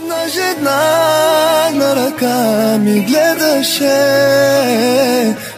Веднъж една ръка ми гледаше,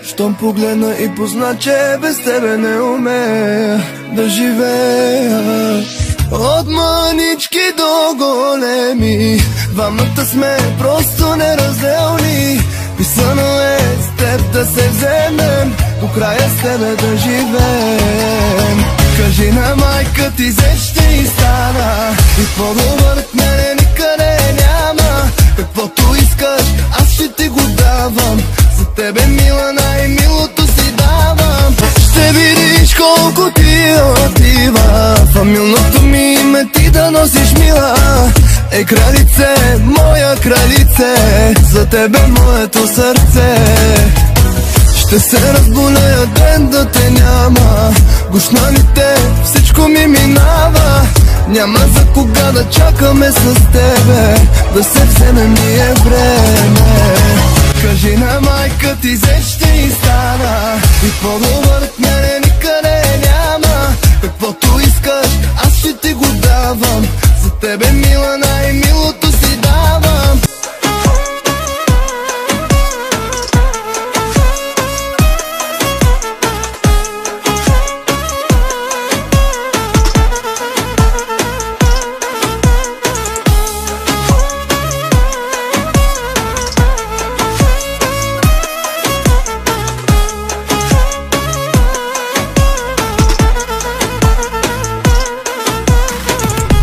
щом погледна и позна, че без тебе не умея да живея. От манички до големи, двамата сме просто неразделни. Писано е с теб да се вземем, до края с тебе да живеем. Кажи на майка ти, зе ще и стана, и по-добър от мене никъде няма. Каквото искаш, аз ще ти го давам, за тебе мила най-милото си давам. Ще видиш колко ти отива, фамилното ми име ти да носиш, мила. Ей, кралице, моя кралице, за тебе моето сърце. Ще се разболея ден да те няма, гушнаните всичко ми минава. Няма за кога да чакаме с тебе, да се вземем ние време. Кажи на майка ти, зе ще и стана, и по-добър от мене никъде няма. Каквото искаш, аз ще ти го давам, за тебе мила най-милото си давам.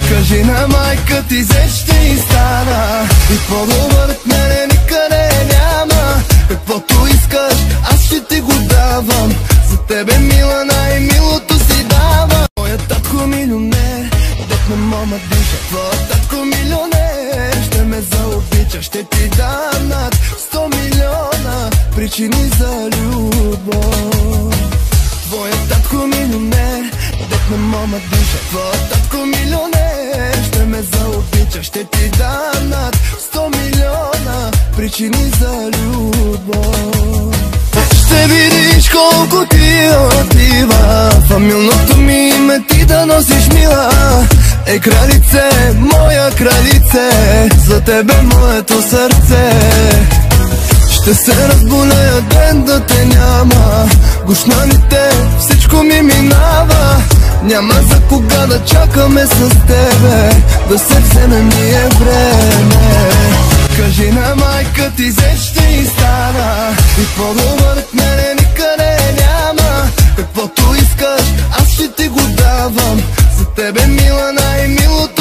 Кажи на майка ти, зе ще и стана, и по-добър от мене никъде няма. Каквото искаш, аз ще ти го давам, за тебе мила най-милото си давам. Моят татко милионер, дет на мома диша. Твоят татко милионер, ще ме заобича. Ще ти дам над 100 милиона причини за любов. Твоят татко милионер, дет на мома диша. Твоят татко милионер, ще ме заобича. Ще ти дам над 100 милиона причини за любов. Ще видиш колко ти отива, фамилното ми име ти да носиш, мила. Ей, кралице, моя кралице, за тебе моето сърце. Ще се разболея ден да те няма, гушнаните всичко ми минава. Няма за кога да чакаме с тебе, да се вземем ние време. Кажи на майка ти, зе ще и стана, и по-добър от мене никъде няма. Каквото искаш, аз ще ти го давам, за тебе мила най-милото